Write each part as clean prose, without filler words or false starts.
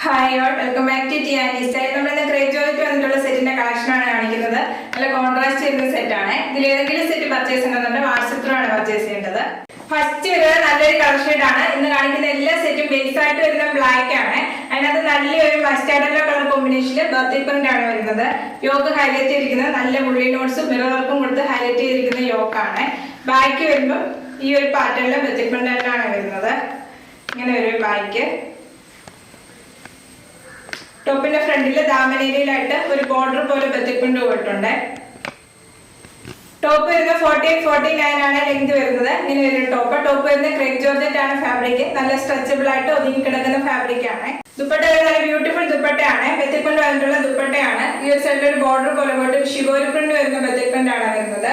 Hi all, welcome back to T and style. നമ്മൾ crepe georgette വന്നിട്ടുള്ള സെറ്റിന്റെ collection ആണ് കാണിക്കുന്നത്. നല്ല കോൺട്രാസ്റ്റ് ചെയ്യുന്ന സെറ്റ് ആണ്. ഇതിൽ ഏതെങ്കിലും സെറ്റ് പർച്ചേസ് ചെയ്യണമെന്നുണ്ടെങ്കിൽ വാട്സ്ആപ്പ് ത്രൂ ആണ് പർച്ചേസ് ചെയ്യേണ്ടത്. ഫസ്റ്റ് വരുന്നത് നല്ലൊരു കളർ ഷെയ്ഡ് ആണ്. ഇന്ന് കാണിക്കുന്ന എല്ലാ സെറ്റും ബേസ് ആയിട്ട് വരുന്ന ബ്ലാക്ക് ആണ്. അതിനകത്ത് നല്ലൊരു മസ്റ്റാർഡ് യെല്ലോ കളർ കോമ്പിനേഷനിൽ ബർത്തി പ്രിന്റ് ആണ് വരുന്നത്. യോക്ക് ഹൈലൈറ്റ് ചെയ്തിരിക്കുന്നത് നല്ല ഉള്ളി നോട്ട്സും മിറർ വർക്കും കൊടുത്ത് ഹൈലൈറ്റ് ചെയ്തിരിക്കുന്ന യോക്കാണ്. ബാക്ക് വരുമ്പോൾ ഈ ഒരു പാറ്റേണിലെ ബർത്തി പ്രിന്റ് ആണ് വരുന്നത്. ഇങ്ങനെ ഒരു ബാക്ക്. ടോപ്പിന്റെ ഫ്രണ്ടില് ദാമനേരിയിലായിട്ട് ഒരു ബോർഡർ പോലെ ബത്തിപ്പിണ്ട് പോയിട്ടുണ്ട്. ടോപ്പ് വരുന്നത് 48-49 ആണ് ലെങ്ത് വരുന്നത്. ഇങ്ങനെ ഒരു ടോപ്പ് വരുന്നത് ക്രേപ്പ് ജോർജറ്റ് ആണ് ഫാബ്രിക്. നല്ല സ്ട്രെച്ചബിൾ ആയിട്ട് ഒതുങ്ങി കിടക്കുന്ന ഫാബ്രിക് ആണ്. ദുപ്പട്ട നല്ല ബ്യൂട്ടിഫുൾ ദുപ്പട്ടയാണ്. ബത്തിപ്പിണ്ട് വന്നിട്ടുള്ള ദുപ്പട്ടയാണ്. ഈ ഒരു സൈഡിൽ ഒരു ബോർഡർ പോലെ പോയിട്ട് ഷിബോരി പ്രിന്റ് വരുന്ന ബത്തിപ്പിണ്ട് ആണ് വരുന്നത്.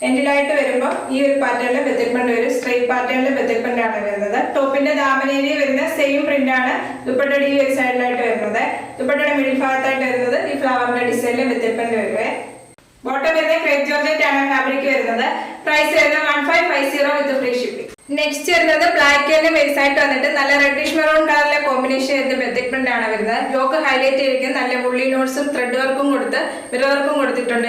എൻഡിലായിട്ട് വരുമ്പോൾ ഈ ഒരു പാറ്റേണിൽ ബത്തിപ്പിണ്ട് വരും. സ്ട്രൈറ്റ് പാറ്റേണിൽ ബത്തിപ്പിണ്ട് ആണ് വരുന്നത്. ടോപ്പിന്റെ ദാമനേരി വരുന്ന സെയിം പ്രിന്റ് ആണ് ദുപ്പട്ടയുടെ ഈ ഒരു സൈഡിലായിട്ട് വരുന്നത്. ദുപ്പട്ടയുടെ മിഡിൽ ഭാഗത്തായിട്ട് വരുന്നത് ഈ ഫ്ലവറിന്റെ ഡിസൈനിൽ ബത്തിപ്പിണ്ട് വരുവേ. ബോട്ടം വരുന്നത് ക്രേപ്പ് ജോർജറ്റ് ആണ് ഫാബ്രിക് വരുന്നത്. പ്രൈസ് വരുന്നത് 1550 വിത്ത് ഫ്രീ ഷിപ്പിംഗ്. നെക്സ്റ്റ് വരുന്നത് ബ്ലാക്ക് തന്നെ ബേസ് ആയിട്ട് വന്നിട്ട് നല്ല റെഡിഷ് മെറൂൺ കളറിലെ കോമ്പിനേഷൻ ചെയ്ത് ബത്തിക് പ്രിന്റ് ആണ് വരുന്നത്. യോക്ക് ഹൈലൈറ്റ് ചെയ്തിരിക്കുന്നത് നല്ല ഉള്ളി നോട്ട്സും ത്രെഡ് വർക്കും കൊടുത്ത് മിറർ വർക്കും കൊടുത്തിട്ടുണ്ട്.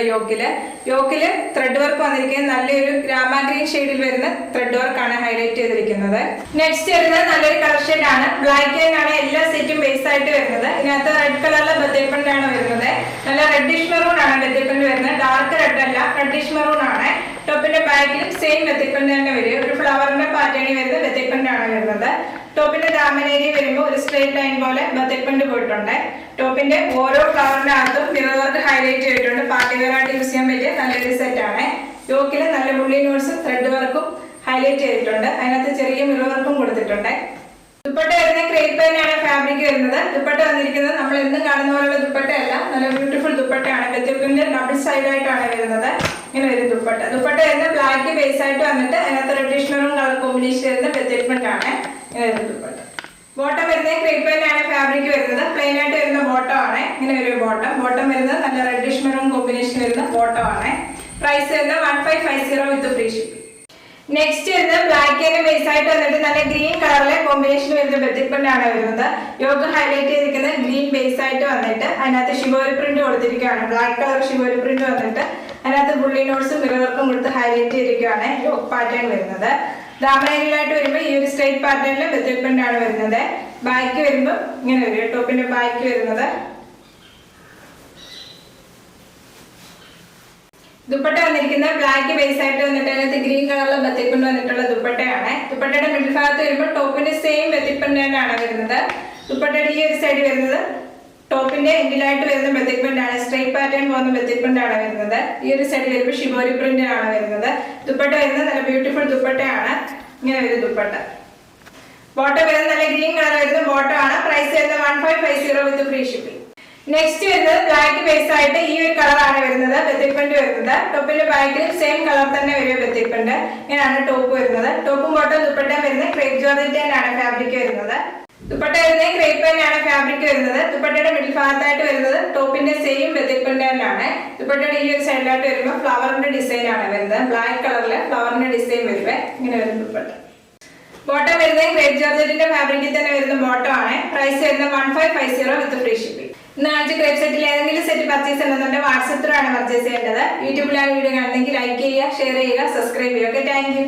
യോക്കില് ത്രെഡ് വർക്ക് വന്നിരിക്കുന്നത് നല്ലൊരു ഗ്രാമ ഗ്രീൻ ഷെയ്ഡിൽ വരുന്ന ത്രെഡ് വർക്കാണ് ഹൈലൈറ്റ് ചെയ്തിരിക്കുന്നത്. നെക്സ്റ്റ് വരുന്നത് നല്ലൊരു കളർ ഷെയ്ഡ് ആണ്. ബ്ലാക്ക് ആണ് എല്ലാ സെറ്റും ബേസ് ആയിട്ട് വരുന്നത്. ഇതിനകത്ത് റെഡ് കളറിലെ ബത്തിക് പ്രിന്റ് ആണ് വരുന്നത്. നല്ല റെഡിഷ് മെറൂൺ ആണ് ബത്തിക് പ്രിന്റ് വരുന്നത്. ഡാർക്ക് റെഡ് അല്ല, റെഡിഷ് മെറൂൺ ആണ്. ടോപ്പിന്റെ ബാക്കിലും സെയിം ബത്തിക് പ്രിന്റ് തന്നെ വരും. ഒരു ഫ്ലവറിന്റെ പാറ്റേണിൽ വരുന്ന ബത്തിക് പ്രിന്റ് ആണ് വരുന്നത്. ടോപ്പിന്റെ ദാമനേരി വരുമ്പോൾ ഒരു സ്ട്രേറ്റ് ലൈൻ പോലെ ബത്തിക് പ്രിന്റ് പോയിട്ടുണ്ട്. ടോപ്പിന്റെ ഓരോ ഫ്ലവറിന്റെ അകത്തും മിറർ വർക്ക് ഹൈലൈറ്റ് ചെയ്തിട്ടുണ്ട്. പാർട്ടി വെയർ ആയിട്ട് യൂസ് ചെയ്യാൻ പറ്റിയ നല്ലൊരു സെറ്റ് ആണ്. യോക്കില് നല്ല ഉള്ളി നോട്ട്സും ത്രെഡ് വർക്കും ഹൈലൈറ്റ് ചെയ്തിട്ടുണ്ട്. അതിനകത്ത് ചെറിയ മിറർ വർക്കും കൊടുത്തിട്ടുണ്ട്. ദുപ്പട്ട വരുന്നത് ക്രേപ്പ് തന്നെയാണ് ഫാബ്രിക് വരുന്നത്. ദുപ്പട്ട വന്നിരിക്കുന്നത് നമ്മൾ എന്നും കാണുന്ന പോലുള്ള ദുപ്പട്ടയല്ല, നല്ല ബ്യൂട്ടിഫുൾ ദുപ്പട്ടയാണ്. ബത്തിക്കിന്റെ ഡബിൾ സൈഡ് ആയിട്ടാണ് വരുന്നത്. ഇങ്ങനെ വരും ദുപ്പട്ട. ദുപ്പട്ട വരുന്ന ബ്ലാക്ക് ബേസ് ആയിട്ട് വന്നിട്ട് അതിനകത്ത് റെഡിഷ് മെറൂൺ കളർ കോമ്പിനേഷൻ വരുന്ന ബത്തിക്മെന്റ് ആണ്. ഇങ്ങനെ വരും ദുപ്പട്ട. ബോട്ടം വരുന്നത് ക്രേപ്പ് തന്നെയാണ് ഫാബ്രിക് വരുന്നത്. പ്ലെയിൻ ആയിട്ട് വരുന്ന ബോട്ടം ആണ്. ഇങ്ങനെ ഒരു ബോട്ടം വരുന്നത് നല്ല റെഡിഷ് മെറൂൺ കോമ്പിനേഷൻ വരുന്ന ബോട്ടം ആണ്. പ്രൈസ് വരുന്നത് 1550 വിത്ത് ഫ്രീ ഷിപ്പിംഗ്. നെക്സ്റ്റ് വരുന്നത് ബ്ലാക്ക് തന്നെ ബേസ് ആയിട്ട് വന്നിട്ട് നല്ല ഗ്രീൻ കളറിലെ കോമ്പിനേഷൻ വരുന്ന ബത്തിക് പ്രിന്റ് ആണ് വരുന്നത്. യോക്ക് ഹൈലൈറ്റ് ചെയ്തിരിക്കുന്നത് ഗ്രീൻ ബേസ് ആയിട്ട് വന്നിട്ട് അതിനകത്ത് ഷിബോരി പ്രിന്റ് കൊടുത്തിരിക്കുകയാണ്. ബ്ലാക്ക് കളർ ഷിബോരി പ്രിന്റ് വന്നിട്ട് അതിനകത്ത് ബുള്ളി നോട്ട്സും മിറർ വർക്കും കൊടുത്ത് ഹൈലൈറ്റ് ചെയ്തിരിക്കുകയാണ് യോക്ക് പാറ്റേൺ വരുന്നത്. ദാമനേരിയിലായിട്ട് വരുമ്പോൾ ഈ ഒരു സ്ട്രൈറ്റ് പാറ്റേണിൽ ബത്തിക് പ്രിന്റ് ആണ് വരുന്നത്. ബാക്ക് വരുമ്പോൾ ഇങ്ങനെ വരും. ടോപ്പിന്റെ ബാക്ക് വരുന്നത്. ദുപ്പട്ട വന്നിരിക്കുന്നത് ബ്ലാക്ക് ബേസ് ആയിട്ട് വന്നിട്ട് അതിനകത്ത് ഗ്രീൻ കളറിലെ ബത്തിക് പ്രിന്റ് വന്നിട്ടുള്ള ദുപ്പട്ടയാണ്. ദുപ്പട്ടയുടെ മിഡിൽ ഭാഗത്ത് വരുമ്പോൾ ടോപ്പിന്റെ സെയിം ബത്തിക് പ്രിന്റ് തന്നെയാണ് വരുന്നത്. ദുപ്പട്ടയുടെ ഈ ഒരു സൈഡ് വരുന്നത് ടോപ്പിന്റെ എൻഡിലായിട്ട് വരുന്ന ബത്തിക് പ്രിന്റ് ആണ്. സ്ട്രൈറ്റ് പാറ്റേൺ പോകുന്ന ബത്തിക് പ്രിന്റ് ആണ് വരുന്നത്. ഈ ഒരു സൈഡ് വരുമ്പോൾ ഷിബോരി പ്രിന്റ് ആണ് വരുന്നത്. ദുപ്പട്ട വരുന്നത് നല്ല ബ്യൂട്ടിഫുൾ ദുപ്പട്ടയാണ്. ഇങ്ങനെ വരും ദുപ്പട്ട. ബോട്ടം വരുന്നത് നല്ല ഗ്രീൻ കളർ വരുന്ന ബോട്ടം ആണ്. പ്രൈസ് വരുന്നത് 1550 വിത്ത് ഫ്രീ ഷിപ്പിംഗ്. നെക്സ്റ്റ് വരുന്നത് ബ്ലാക്ക് ബേസ് ആയിട്ട് ഈ ഒരു കളറാണ് വരുന്നത്. ബത്തിക് പ്രിന്റ് വരുന്നത്. ടോപ്പിന്റെ ബാക്കിലും സെയിം കളർ തന്നെ വരും ബത്തിക് പ്രിന്റ്. ഇങ്ങനെയാണ് ടോപ്പ് വരുന്നത്. ടോപ്പും ബോട്ടം ദുപ്പട്ടയും വരുന്നത് ക്രേപ്പ് ജോർജറ്റ് ആണ് ഫാബ്രിക് വരുന്നത്. ദുപ്പട്ട വരുന്നത് ക്രേപ്പ് തന്നെയാണ് ഫാബ്രിക് വരുന്നത്. ദുപ്പട്ടയുടെ മിഡിൽ ഭാഗത്തായിട്ട് വരുന്നത് ടോപ്പിന്റെ സെയിം ബത്തിക് പ്രിന്റ് തന്നെയാണ്. ദുപ്പട്ടയുടെ ഈ ഒരു സൈഡിലായിട്ട് വരുമ്പോൾ ഫ്ലവറിന്റെ ഡിസൈൻ ആണ് വരുന്നത്. ബ്ലാക്ക് കളറിലെ ഫ്ലവറിന്റെ ഡിസൈൻ വരുവേ. ഇങ്ങനെ വരും ദുപ്പട്ട. ബോട്ടം വരുന്നത് ക്രേപ്പ് ജോർജറ്റിന്റെ ഫാബ്രിക്കിൽ തന്നെ വരുന്ന ബോട്ടം ആണ്. പ്രൈസ് വരുന്നത് 1550 വിത്ത് ഫ്രീ ഷിപ്പിംഗ്. ഇന്ന് കാണിച്ച ക്രേപ്പ് സെറ്റിൽ ഏതെങ്കിലും സെറ്റ് പർച്ചേസ് ചെയ്യുന്നുണ്ടെങ്കിൽ വാട്സ്ആപ്പ് ത്രൂ ആണ് പർച്ചേസ് ചെയ്യേണ്ടത്. യൂട്യൂബിലാണ് വീഡിയോ കാണുന്നെങ്കിൽ ലൈക്ക് ചെയ്യുക, ഷെയർ ചെയ്യുക, സബ്സ്ക്രൈബ് ചെയ്യുക. Okay, thank you.